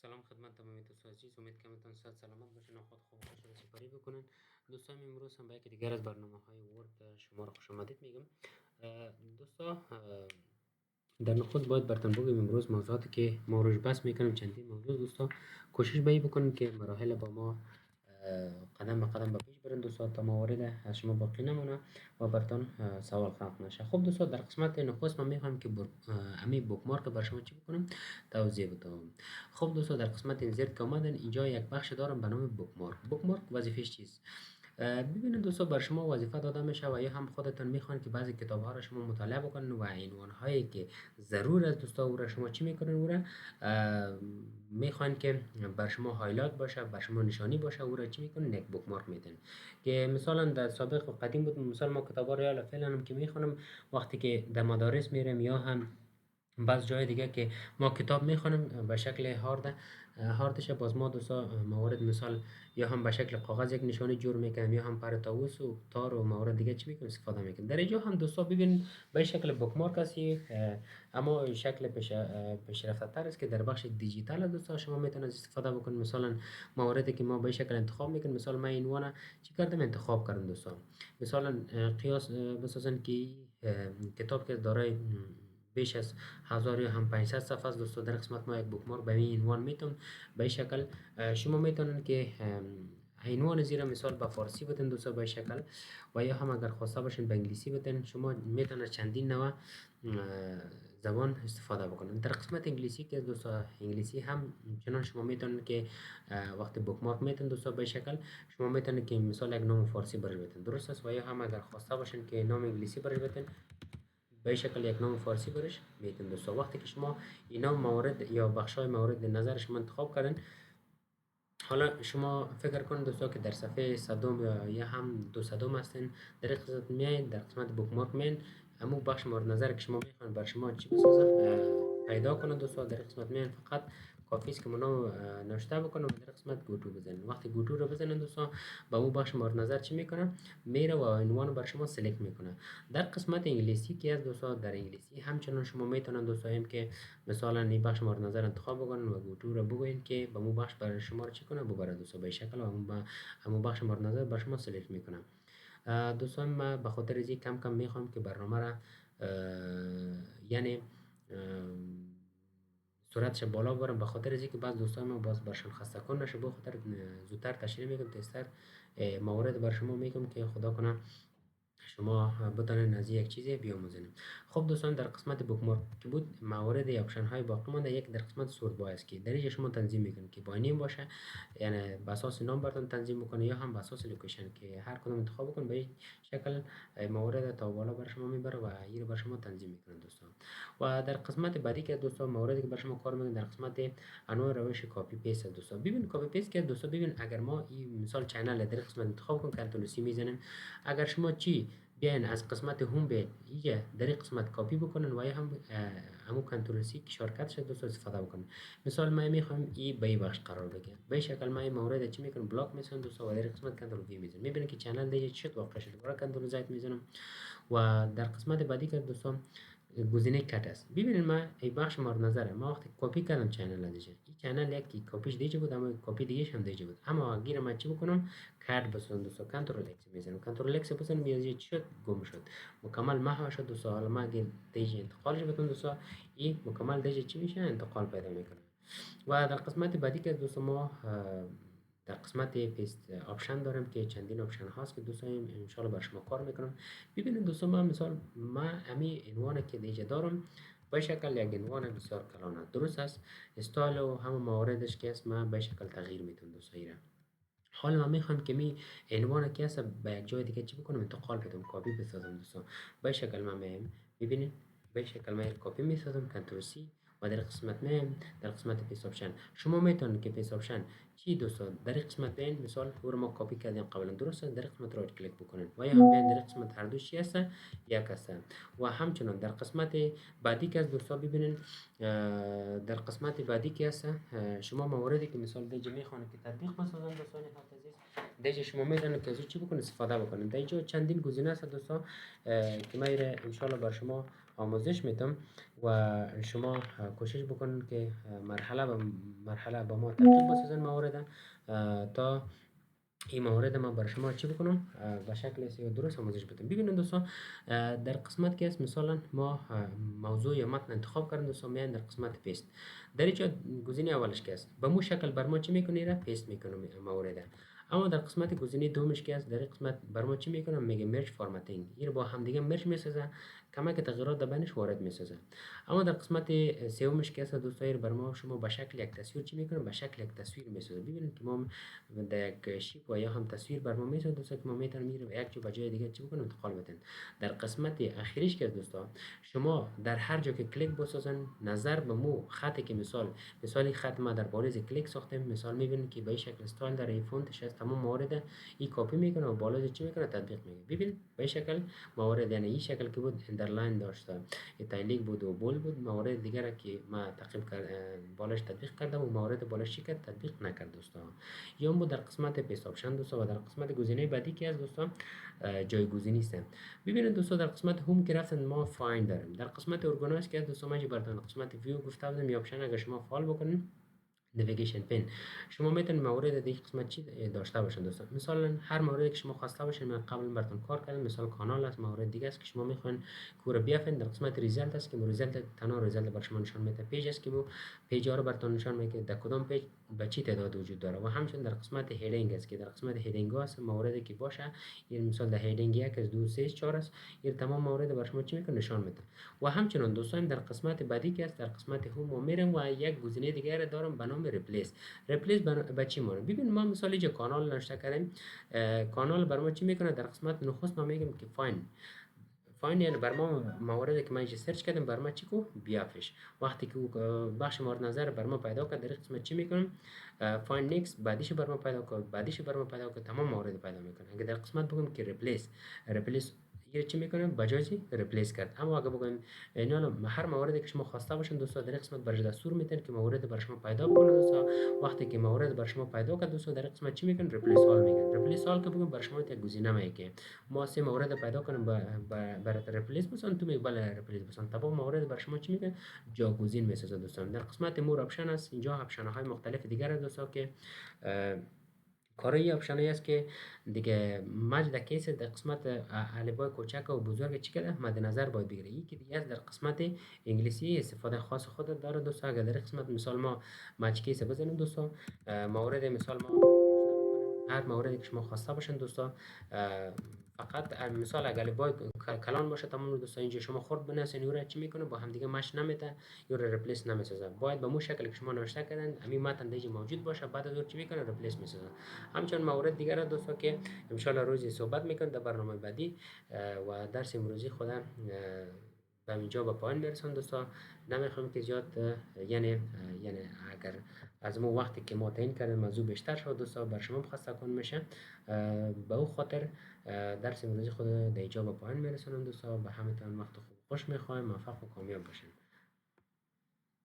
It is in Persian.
سلام خدمت تمامی دوستان عزیز، امید که همتون صحت سلامت باشین و خود خوب باشه و سپاری بکنن. دوستان امروز هم با یکی دیگر از برنامه های ورد شما را خوش آمدید میگم. دوستان در نخود باید براتون بگم امروز موضوعاتی که ما روش بحث میکنیم چندین موضوع. دوستان کوشش به این بکنید که مراحل با ما قدم به قدم به پیش برین دوستان تا موارد از شما باقی نمونه و براتون سوال خلق نشه. خب دوستان در قسمت نخست من میخوام که امی بوکمارک بر شما چی بکنم توضیح بدم. خب دوستان در قسمت این زیر که اومدن اینجا یک بخش دارم به نام بوکمارک. بوکمارک وظیفش چیست؟ ببینید دوستان بر شما وظیفه داده میشه و یا هم خودتون میخوان که بعضی کتاب ها را شما مطالعه بکنن و عنوان هایی که ضرور است دوستان او را شما چی میکنن او را میخوان که بر شما هایلایت باشه، بر شما نشانی باشه، او را چی میکنن یک بوکمارک میدن. که مثلا در سابق و قدیم بود مثلا ما کتاب ها را یا فعلا هم که میخونم وقتی که در مدارس میرم یا هم بعض جای دیگه که ما کتاب میخونیم به شکل هاردش باز ما دوستا موارد مثال یا هم به شکل کاغذ یک نشانی جور میکنیم یا هم پر طاووس و تار و موارد دیگه چی میکنیم استفاده میکنیم. در اینجا هم دوستا ببین به شکل بوکمارک است اما شکل پیشرفته تر است که در بخش دیجیتال دوستا شما میتونید استفاده بکنید. مثلا مواردی که ما به شکل انتخاب میکنیم، مثلا من عنوان چی کردم انتخاب کردم دوستا، مثلا قیاس بسازن که کتاب که دارای بیش از 1000 یا هم 500 صفحه است دوستان. در قسمت ما یک بوکمارک به این عنوان میتون به این شکل شما میتونن که عنوان زیرا مثال به فارسی بدن دوستان به شکل و یا هم اگر خواسته باشین به انگلیسی بدن شما میتونن چندین نوع زبان استفاده بکنن. در قسمت انگلیسی که دوستان انگلیسی هم چنان شما میتونن که وقتی بوکمارک میتون دوستان به شکل شما میتونن که مثال یک نام فارسی برش بدن درست است و یا هم اگر خواسته باشین که نام انگلیسی برش بدن به شکل یک نام فارسی برش میتون دوستان. وقتی که شما اینا موارد یا بخشای مورد نظر شما انتخاب کردن، حالا شما فکر کنید دوستان که در صفحه صدم یا هم 200 هستین در این قسمت میایین در قسمت بوکمارک میایین همون بخش مورد نظر که شما میخواین بر شما چی بسازه پیدا کنه دوستان. در قسمت میایین فقط کافی است که منو نوشته بکنم و در قسمت گوتو بزنین. وقتی گوتو رو بزنین دوستان با اون بخش مورد نظر چی میکنه میره و عنوان بر شما سلکت میکنه. در قسمت انگلیسی که از دوستان در انگلیسی همچنان شما میتونن دوستان که مثلا این بخش مورد نظر انتخاب بکنن و گوتو رو بگوین که به اون بخش برای شما رو چی کنه ببره دوستان به شکل و همون بخش مورد نظر بر شما سلکت میکنه. دوستان ما به خاطر از کم کم میخوام که برنامه را یعنی سرعتش بالا برم به خاطر از اینکه بعض دوستان ما باز برشان خسته کن نشه به خاطر زودتر تشریح میگم تستر موارد بر شما میگم که خدا کنه شما بتونین از یک چیزی بیاموزین. خب دوستان در قسمت بوکمارک که بود موارد یا اپشن های باقی مونده یک در قسمت سورت بای است که در اینجا شما تنظیم میکنید که با نیم باشه یعنی به اساس نام براتون تنظیم میکنه یا هم به اساس لوکیشن که هر کدوم انتخاب بکن به این شکل موارد تا بالا بر شما میبره و این رو بر شما تنظیم میکنه دوستان. و در قسمت بعدی که دوستان موردی که بر شما کار میکنه در قسمت انواع روش کاپی پیست دوستان. ببین کاپی پیست که دوستان ببین اگر ما این مثال چنل در قسمت انتخاب کنیم کنترل سی میزنیم اگر شما چی بیاین از قسمت هوم به اینجا در این قسمت کپی بکنن و یا هم همون کنترل سی که شارکت شد دوست استفاده بکنن. مثال ما میخوام این به این بخش قرار بگیره به این شکل ما این مورد چی میکنم بلاک میزنم دوست و در این قسمت کنترل وی میزنم میبینید که چنل دیگه چی شد واقع شد دوباره کنترل زد میزنم و در قسمت بعدی که دوستان گزینه کات است. ببینید ما این بخش مورد نظره ما وقتی کپی کردم چنل دیگه این چنل یکی کپیش دیگه بود اما کپی دیگه هم دیگه بود اما اگر ما چی بکنم کات بزنم دوستان کنترل اکس میزنم کنترل اکس بزنم میاد چی شد گم شد مکمل محو شد دوستان. حالا ما اگر دیگه انتقالش بکنم دوستان این مکمل دیگه چی میشه انتقال پیدا میکنه. و در قسمت بعدی که دوستان ما در قسمت پیست آپشن دارم که چندین آپشن هاست که دوستان ان شاء الله بر شما کار میکنم. ببینید دوستان ما مثال ما امی عنوان که دیگه دارم به شکل یک عنوان بسیار کلانه درست است استایل و همه مواردش که است ما به شکل تغییر میتونم دوستان. حالا من میخوام که می عنوان که است به یک جای دیگه چی بکنم انتقال بدم کپی بسازم دوستان. به شکل ما میم ببینید به شکل ما کپی میسازم کنترل سی و در قسمت میم در قسمت پیس آپشن شما میتونید که پیس آپشن چی دوستان در قسمت بین مثال رو ما کپی کردیم قبلا درست است در قسمت رایت کلیک بکنید و یا هم بین در قسمت هر دو چی است یک است و همچنان در قسمت بعدی که از دوستان ببینید در قسمت بعدی که است شما مواردی که مثال دیگه میخوانید که تطبیق بسازن دوستان عزیز دیگه شما میدونید که از چی بکنید استفاده بکنید. دیگه چندین گزینه است دوستان که من ان شاء الله بر شما آموزش میدم و شما کوشش بکنین که مرحله به مرحله با ما تطبیق بسازن موارد تا این موارد ما برای شما چی بکنم به شکل درست آموزش بدم. ببینید دوستان در قسمت که است مثلا ما موضوع یا متن انتخاب کردیم دوستان، میایم در قسمت پیست. در اینجا گزینه اولش که است به مو شکل بر ما چی میکنه را پیست میکنم موارد. اما در قسمت گزینه دومش که است در این قسمت بر ما چی میکنم میگه مرج فورمتینگ، این با هم دیگه مرج میسازه، کمک تغییرات در بینش وارد میسازه. اما در قسمت سومش که است دوستان بر ما شما به شکل یک تصویر چی میکنم به شکل یک تصویر میسازه. ببینید که ما در یک شیپ و یا هم تصویر بر ما میسازه دوستان که ما میتونیم میره یک جا به جای دیگه چی بکنیم انتقال بدیم. در قسمت اخیریش که دوستان شما در هر جا که کلیک بسازن نظر به مو خطی که مثال خط ما در باریز کلیک ساختیم، مثال میبینید که به این شکل استایل در این فونتش از تمام موارد این کپی میکنه و بالا چی میکنه تطبیق میکنه. ببین به این شکل موارد یعنی این شکل که بود اندرلاین داشته، ایتالیک بود و بول بود، موارد دیگر که ما تعقیب کرد بالاش تطبیق کردم و موارد بالاش چی کرد تطبیق نکرد دوستان. یا بود در قسمت پیست آپشن دوستان و در قسمت گزینه بعدی که از دوستان جایگزینی است. ببینید دوستان در قسمت هوم که رفتن ما فایند داریم. در قسمت ارگانایز که دوستان من براتون قسمت ویو گفته بودم یا آپشن اگر شما فعال بکنین نویگیشن پین شما میتونید موارد دیگه قسمت چی داشته باشین دوستان. مثلا هر موردی که شما خواسته باشین من قبل براتون کار کردم، مثلا کانال است، موارد دیگه است که شما میخواین کور بیافین. در قسمت ریزالت است که ریزالت تنها ریزالت بر شما نشان میده، پیج است که پیج ها رو براتون نشان میده در کدام پیج به چی تعداد وجود داره و همچنین در قسمت هیدینگ است که در قسمت هیدینگ ها است موردی که باشه، این مثال در هیدینگ 1 از 2 3 4 است، این تمام موارد بر شما چی میکنه نشان میده. و همچنین دوستان در قسمت بعدی که است در قسمت هوم ما میرم و یک گزینه دیگه دارم به نام ریپلیس. ریپلیس به چی مونه؟ ببین ما مثال اینجا کانال نوشته کردیم، کانال بر ما چی میکنه در قسمت نخست ما میگیم که فاین یعنی بر ما مواردی که من اینجا سرچ کردم بر ما چی کو بیافش. وقتی که بخش مورد نظر بر ما پیدا کرد در قسمت چی میکنم فاین نیکست بعدیش بر ما پیدا کرد بعدیش بر ما پیدا کرد تمام موارد پیدا میکنه. اگه در قسمت بگم که ریپلیس یه چی میکنم بجای ریپلیس کرد. اما اگه بگم اینا هر موردی که شما خواسته باشین دوستان در قسمت برش دستور میتن که موارد بر شما پیدا بکنه دوستان. وقتی که موارد بر شما پیدا کرد دوستان در قسمت چی میگن ریپلیس آل میگن. ریپلیس آل که بگم بر شما یک گزینه میگه ما سه مورد پیدا کنیم برات ریپلیس مثلا تو میگی بله ریپلیس مثلا تمام موارد بر شما چی میگه جاگزین میسازه دوستان. در قسمت مور آپشن است، اینجا آپشن های مختلف دیگر دوستان که کاری آپشنی است که دیگه مجد کیس در قسمت الفبای کوچک و بزرگ چی کرده مد نظر باید بگیره. یکی دیگه در قسمت انگلیسی استفاده خاص خود داره دوستان. اگر در قسمت مثال ما مچ کیس بزنیم دوستان مورد مثال ما هر موردی که شما خواسته باشین دوستان فقط مثال اگر الفبای کلان باشه تمام دوستان اینجا شما خرد بنویسین یورا چی میکنه با هم دیگه مش نمیته یورا ریپلیس نمیسازه. باید به مو شکل که شما نوشته کردن همین متن دیگه موجود باشه بعد از اون چی میکنه ریپلیس میسازه. همچنین موارد دیگر دوستان که ان شاء الله روزی صحبت میکنم در برنامه بعدی و درس امروزی خودم به اینجا به پایان برسون دوستان. نمیخوام که زیاد یعنی اگر از مو وقتی که ما تعیین کردیم موضوع بیشتر شد دوستان بر شما خسته کن میشه. به او خاطر درس امروزی خود در اینجا به پایان میرسونم دوستان. به همتون وقت خوب خوش میخوایم، موفق و کامیاب باشین.